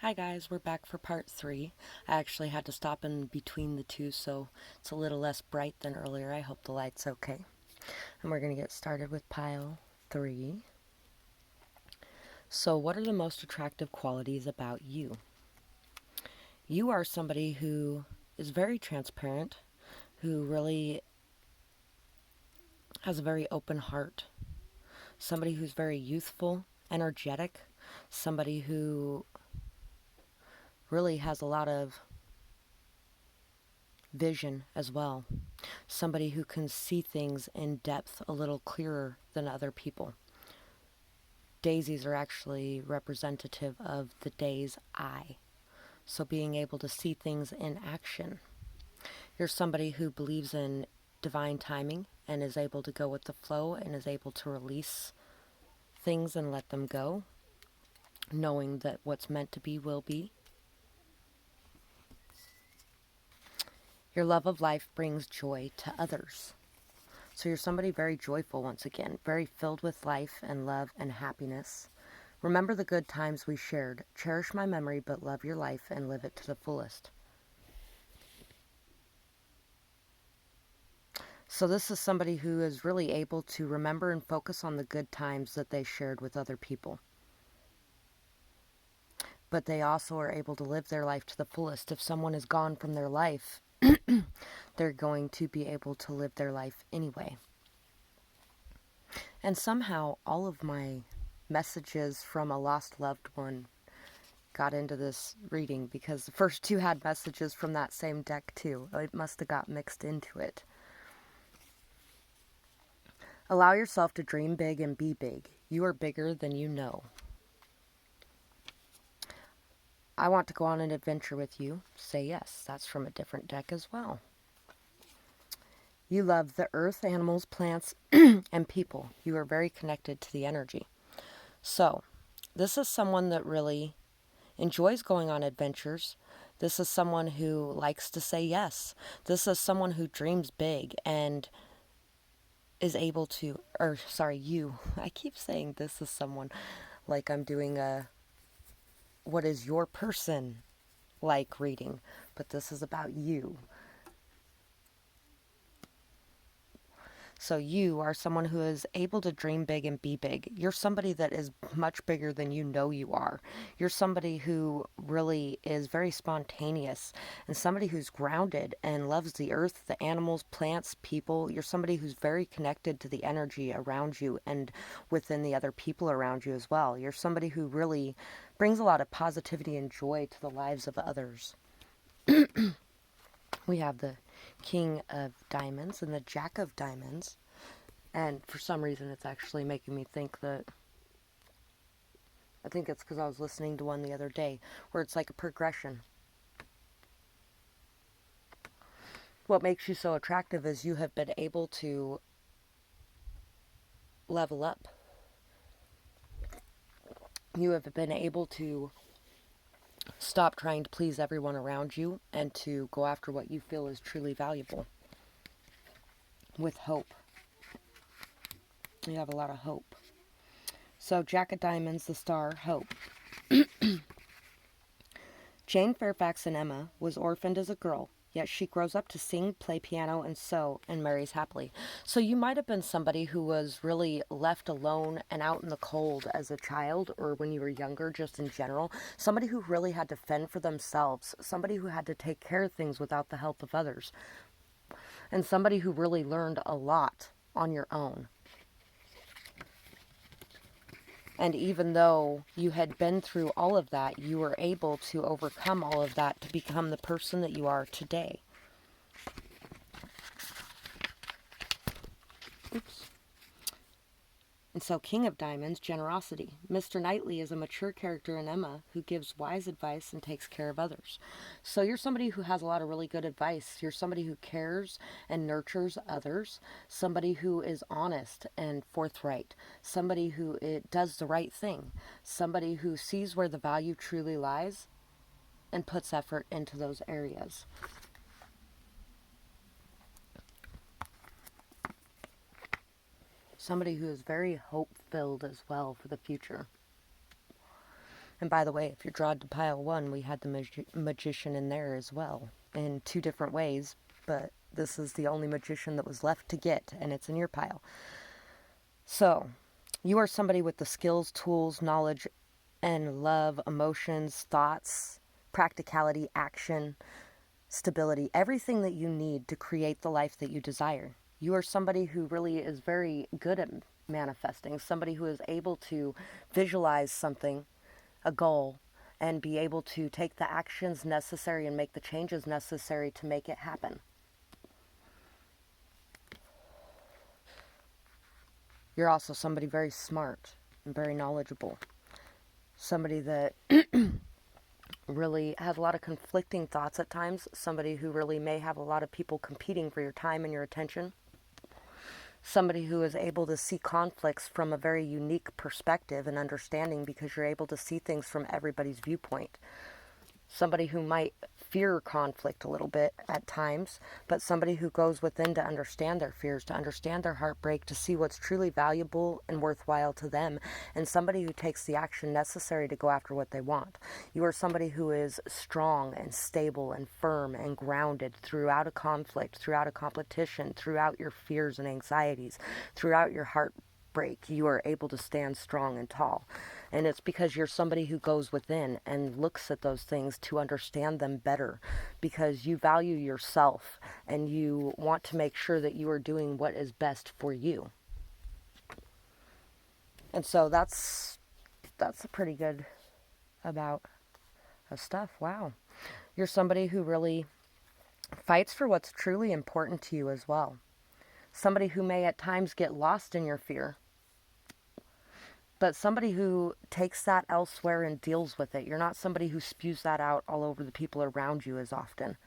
Hi guys, we're back for part 3. I actually had to stop in between the two, so it's a little less bright than earlier. I hope the light's okay. And we're going to get started with pile 3. So, what are the most attractive qualities about you? You are somebody who is very transparent, who really has a very open heart, somebody who's very youthful, energetic, somebody who really has a lot of vision as well. Somebody who can see things in depth a little clearer than other people. Daisies are actually representative of the day's eye. So being able to see things in action. You're somebody who believes in divine timing and is able to go with the flow and is able to release things and let them go, knowing that what's meant to be will be. Your love of life brings joy to others. So you're somebody very joyful once again, very filled with life and love and happiness. Remember the good times we shared. Cherish my memory, but love your life and live it to the fullest. So this is somebody who is really able to remember and focus on the good times that they shared with other people. But they also are able to live their life to the fullest. If someone is gone from their life, they're going to be able to live their life anyway. And somehow all of my messages from a lost loved one got into this reading because the first two had messages from that same deck too. It must have got mixed into it. Allow yourself to dream big and be big. You are bigger than you know. I want to go on an adventure with you. Say yes. That's from a different deck as well. You love the earth, animals, plants, and people. You are very connected to the energy. So, this is someone that really enjoys going on adventures. This is someone who likes to say yes. This is someone who dreams big and is able to, or sorry, you. I keep saying this is someone like I'm doing a what is your person like reading, but this is about you. So you are someone who is able to dream big and be big. You're somebody that is much bigger than you know you are. You're somebody who really is very spontaneous and somebody who's grounded and loves the earth, the animals, plants, people. You're somebody who's very connected to the energy around you and within the other people around you as well. You're somebody who really brings a lot of positivity and joy to the lives of others. We have the King of Diamonds and the Jack of Diamonds. And for some reason, it's actually making me think that, I think it's because I was listening to one the other day, where it's like a progression. What makes you so attractive is you have been able to level up. You have been able to stop trying to please everyone around you and to go after what you feel is truly valuable. With hope. You have a lot of hope. So, Jack of Diamonds, the star, hope. Jane Fairfax and Emma was orphaned as a girl, yet she grows up to sing, play piano, and sew, and marries happily. So you might have been somebody who was really left alone and out in the cold as a child or when you were younger, just in general. Somebody who really had to fend for themselves. Somebody who had to take care of things without the help of others. And somebody who really learned a lot on your own. And even though you had been through all of that, you were able to overcome all of that to become the person that you are today. Oops. And so, King of Diamonds, generosity. Mr. Knightley is a mature character in Emma who gives wise advice and takes care of others. So you're somebody who has a lot of really good advice. You're somebody who cares and nurtures others. Somebody who is honest and forthright. Somebody who does the right thing. Somebody who sees where the value truly lies and puts effort into those areas. Somebody who is very hope-filled as well for the future. And by the way, if you're drawn to pile 1, we had the magician in there as well in 2 different ways, but this is the only magician that was left to get, and it's in your pile. So, you are somebody with the skills, tools, knowledge, and love, emotions, thoughts, practicality, action, stability, everything that you need to create the life that you desire. You are somebody who really is very good at manifesting, somebody who is able to visualize something, a goal, and be able to take the actions necessary and make the changes necessary to make it happen. You're also somebody very smart and very knowledgeable. Somebody that really has a lot of conflicting thoughts at times. Somebody who really may have a lot of people competing for your time and your attention. Somebody who is able to see conflicts from a very unique perspective and understanding because you're able to see things from everybody's viewpoint. Somebody who might fear conflict a little bit at times, but somebody who goes within to understand their fears, to understand their heartbreak, to see what's truly valuable and worthwhile to them, and somebody who takes the action necessary to go after what they want. You are somebody who is strong and stable and firm and grounded throughout a conflict, throughout a competition, throughout your fears and anxieties, throughout your heartbreak. You are able to stand strong and tall. And it's because you're somebody who goes within and looks at those things to understand them better, because you value yourself and you want to make sure that you are doing what is best for you. And so that's a pretty good about stuff. Wow. You're somebody who really fights for what's truly important to you as well. Somebody who may at times get lost in your fear, but somebody who takes that elsewhere and deals with it. You're not somebody who spews that out all over the people around you as often.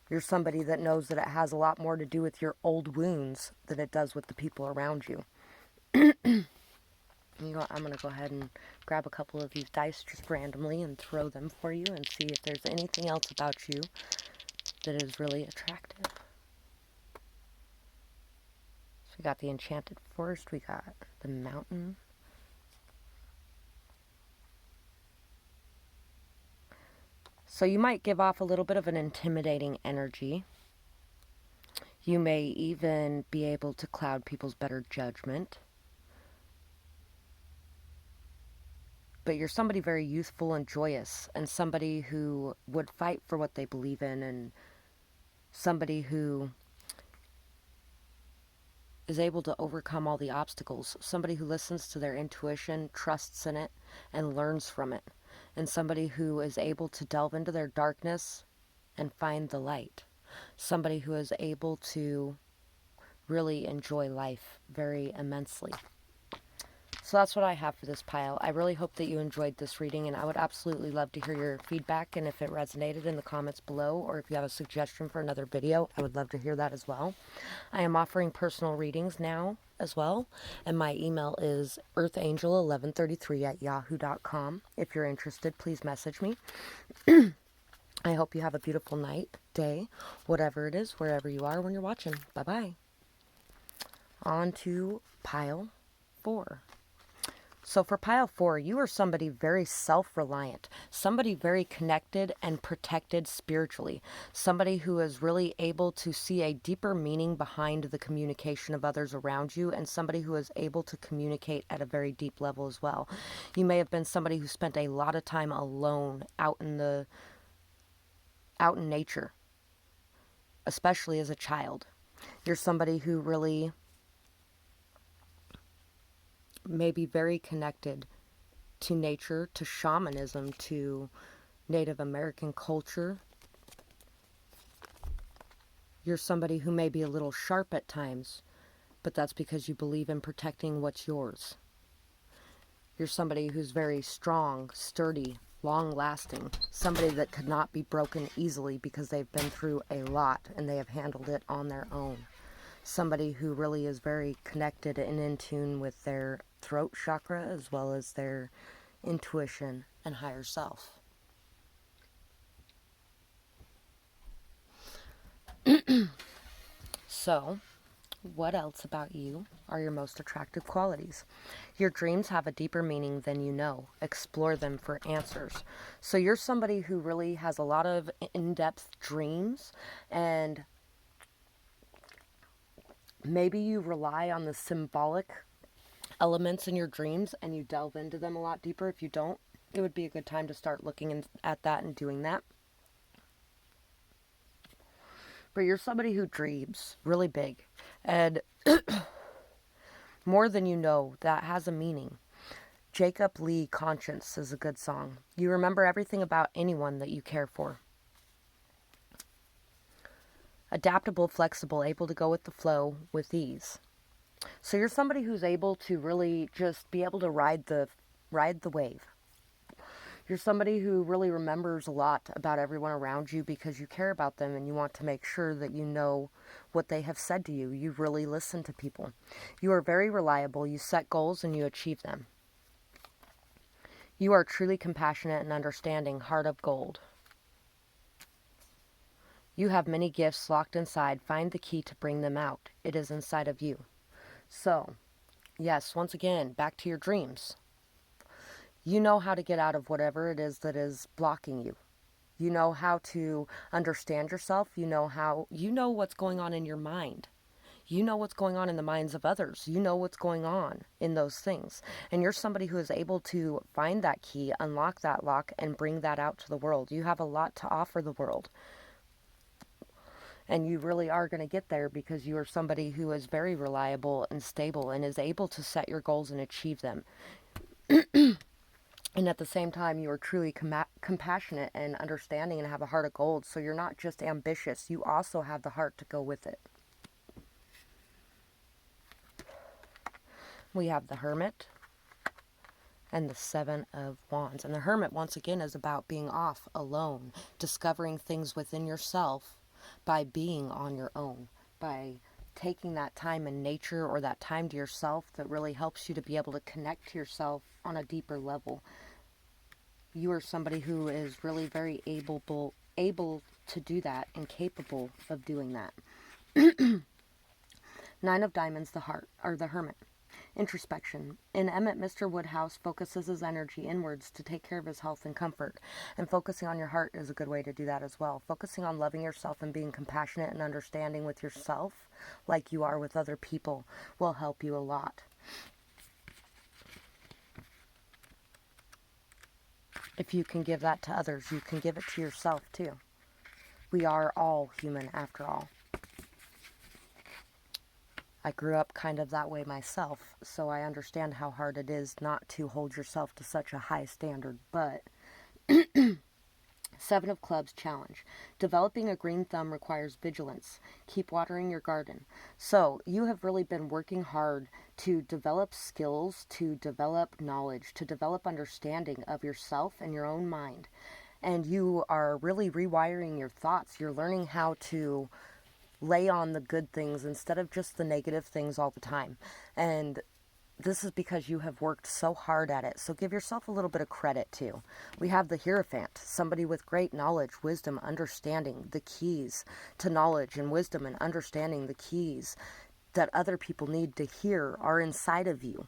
You're somebody that knows that it has a lot more to do with your old wounds than it does with the people around you. You know what, I'm going to go ahead and grab a couple of these dice just randomly and throw them for you and see if there's anything else about you that is really attractive. So we got the Enchanted Forest, we got the Mountain. So you might give off a little bit of an intimidating energy. You may even be able to cloud people's better judgment. But you're somebody very youthful and joyous, and somebody who would fight for what they believe in, and somebody who is able to overcome all the obstacles. Somebody who listens to their intuition, trusts in it, and learns from it. And somebody who is able to delve into their darkness and find the light. Somebody who is able to really enjoy life very immensely. So that's what I have for this pile. I really hope that you enjoyed this reading, and I would absolutely love to hear your feedback and if it resonated in the comments below, or if you have a suggestion for another video, I would love to hear that as well. I am offering personal readings now as well, and my email is earthangel1133@yahoo.com. If you're interested, please message me. I hope you have a beautiful night, day, whatever it is, wherever you are when you're watching. Bye-bye. On to pile 4. So for pile 4, you are somebody very self-reliant, somebody very connected and protected spiritually, somebody who is really able to see a deeper meaning behind the communication of others around you, and somebody who is able to communicate at a very deep level as well. You may have been somebody who spent a lot of time alone out in nature, especially as a child. You're somebody who really may be very connected to nature, to shamanism, to Native American culture. You're somebody who may be a little sharp at times, but that's because you believe in protecting what's yours. You're somebody who's very strong, sturdy, long-lasting, somebody that could not be broken easily because they've been through a lot and they have handled it on their own. Somebody who really is very connected and in tune with their throat chakra as well as their intuition and higher self. So, What else about you are your most attractive qualities? Your dreams have a deeper meaning than you know. Explore them for answers. So you're somebody who really has a lot of in-depth dreams, and maybe you rely on the symbolic elements in your dreams and you delve into them a lot deeper. If you don't, it would be a good time to start looking at that and doing that. But you're somebody who dreams really big, and more than you know, that has a meaning. Jacob Lee Conscience is a good song. You remember everything about anyone that you care for. Adaptable, flexible, able to go with the flow with ease. So you're somebody who's able to really just be able to ride the wave. You're somebody who really remembers a lot about everyone around you because you care about them and you want to make sure that you know what they have said to you. You really listen to people. You are very reliable. You set goals and you achieve them. You are truly compassionate and understanding, heart of gold. You have many gifts locked inside. Find the key to bring them out. It is inside of you. So, yes, once again, back to your dreams. You know how to get out of whatever it is that is blocking you. You know how to understand yourself. You know what's going on in your mind. You know what's going on in the minds of others. You know what's going on in those things. And you're somebody who is able to find that key, unlock that lock, and bring that out to the world. You have a lot to offer the world. And you really are going to get there because you are somebody who is very reliable and stable and is able to set your goals and achieve them. And at the same time, you are truly compassionate and understanding and have a heart of gold. So you're not just ambitious, you also have the heart to go with it. We have the Hermit and the Seven of Wands. And the Hermit, once again, is about being off alone, discovering things within yourself by being on your own, by taking that time in nature or that time to yourself that really helps you to be able to connect to yourself on a deeper level. You are somebody who is really very able to do that and capable of doing that. Nine of Diamonds, the heart, or the Hermit. Introspection. In Emmett, Mr. Woodhouse focuses his energy inwards to take care of his health and comfort. And focusing on your heart is a good way to do that as well. Focusing on loving yourself and being compassionate and understanding with yourself, like you are with other people, will help you a lot. If you can give that to others, you can give it to yourself too. We are all human after all. I grew up kind of that way myself, so I understand how hard it is not to hold yourself to such a high standard. But Seven of Clubs challenge. Developing a green thumb requires vigilance. Keep watering your garden. So you have really been working hard to develop skills, to develop knowledge, to develop understanding of yourself and your own mind. And you are really rewiring your thoughts. You're learning how to lay on the good things instead of just the negative things all the time. And this is because you have worked so hard at it. So give yourself a little bit of credit too. We have the Hierophant, somebody with great knowledge, wisdom, understanding, the keys to knowledge and wisdom and understanding, the keys that other people need to hear are inside of you.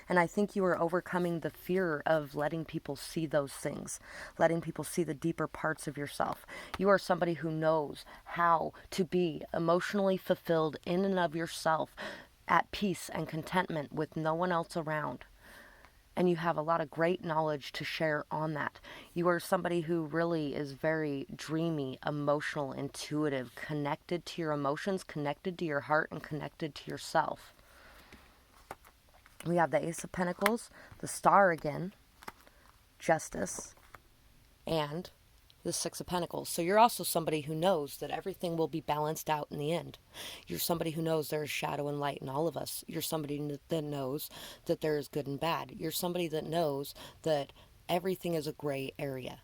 And I think you are overcoming the fear of letting people see those things, letting people see the deeper parts of yourself. You are somebody who knows how to be emotionally fulfilled in and of yourself, at peace and contentment with no one else around. And you have a lot of great knowledge to share on that. You are somebody who really is very dreamy, emotional, intuitive, connected to your emotions, connected to your heart, and connected to yourself. We have the Ace of Pentacles, the Star again, Justice, and the Six of Pentacles. So you're also somebody who knows that everything will be balanced out in the end. You're somebody who knows there is shadow and light in all of us. You're somebody that knows that there is good and bad. You're somebody that knows that everything is a gray area.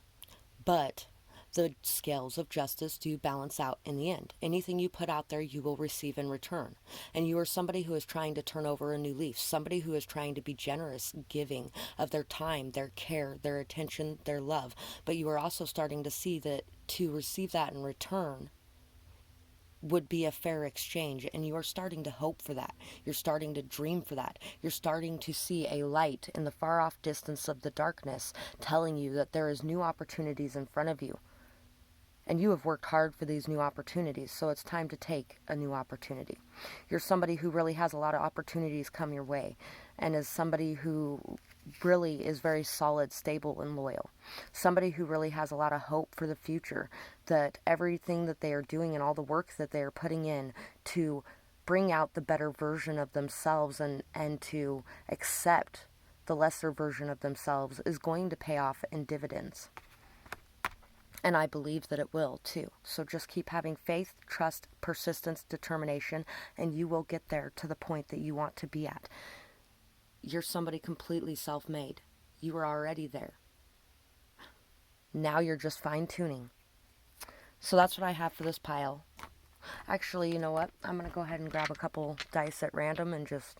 But the scales of justice do balance out in the end. Anything you put out there, you will receive in return. And you are somebody who is trying to turn over a new leaf, somebody who is trying to be generous, giving of their time, their care, their attention, their love. But you are also starting to see that to receive that in return would be a fair exchange, and you are starting to hope for that. You're starting to dream for that. You're starting to see a light in the far off distance of the darkness, telling you that there is new opportunities in front of you. And you have worked hard for these new opportunities, so it's time to take a new opportunity. You're somebody who really has a lot of opportunities come your way, and is somebody who really is very solid, stable, and loyal. Somebody who really has a lot of hope for the future, that everything that they are doing and all the work that they are putting in to bring out the better version of themselves and to accept the lesser version of themselves is going to pay off in dividends. And I believe that it will too. So just keep having faith, trust, persistence, determination, and you will get there to the point that you want to be at. You're somebody completely self-made. You are already there. Now you're just fine-tuning. So that's what I have for this pile. Actually, you know what? I'm going to go ahead and grab a couple dice at random and just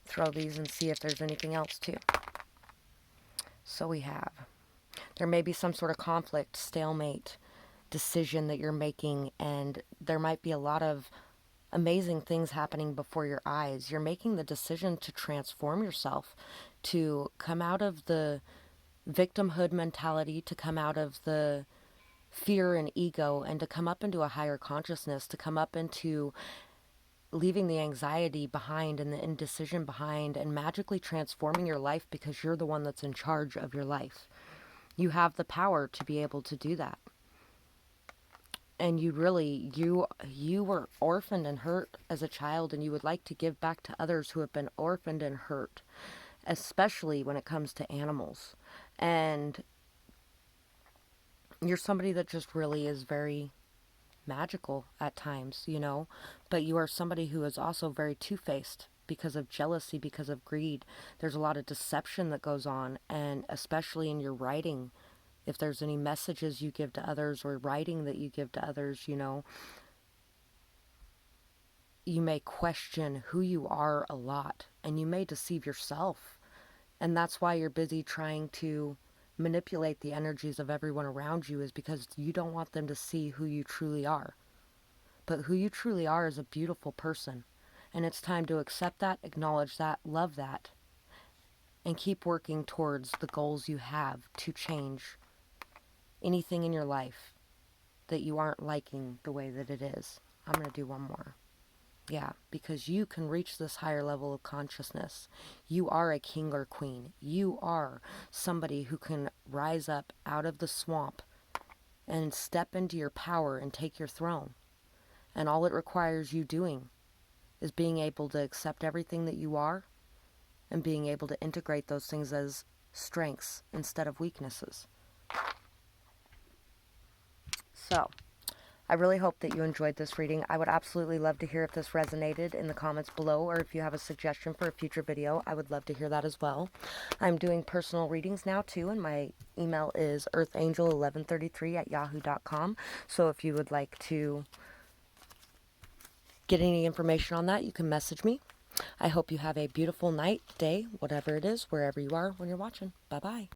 throw these and see if there's anything else too. So we have, there may be some sort of conflict, stalemate, decision that you're making, and there might be a lot of amazing things happening before your eyes. You're making the decision to transform yourself, to come out of the victimhood mentality, to come out of the fear and ego, and to come up into a higher consciousness, to come up into leaving the anxiety behind and the indecision behind, and magically transforming your life, because you're the one that's in charge of your life. You have the power to be able to do that. And you really, you were orphaned and hurt as a child, and you would like to give back to others who have been orphaned and hurt, especially when it comes to animals. And you're somebody that just really is very magical at times, you know, but you are somebody who is also very two-faced because of jealousy, because of greed. There's a lot of deception that goes on, and especially in your writing, if there's any messages you give to others or writing that you give to others, you know, you may question who you are a lot, and you may deceive yourself. And that's why you're busy trying to manipulate the energies of everyone around you, is because you don't want them to see who you truly are. But who you truly are is a beautiful person. And it's time to accept that, acknowledge that, love that, and keep working towards the goals you have to change anything in your life that you aren't liking the way that it is. I'm going to do one more. Yeah, because you can reach this higher level of consciousness. You are a king or queen. You are somebody who can rise up out of the swamp and step into your power and take your throne. And all it requires you doing is being able to accept everything that you are and being able to integrate those things as strengths instead of weaknesses. So, I really hope that you enjoyed this reading. I would absolutely love to hear if this resonated in the comments below, or if you have a suggestion for a future video, I would love to hear that as well. I'm doing personal readings now too, and my email is earthangel1133@yahoo.com. So if you would like to get any information on that, you can message me. I hope you have a beautiful night, day, whatever it is, wherever you are when you're watching. Bye-bye.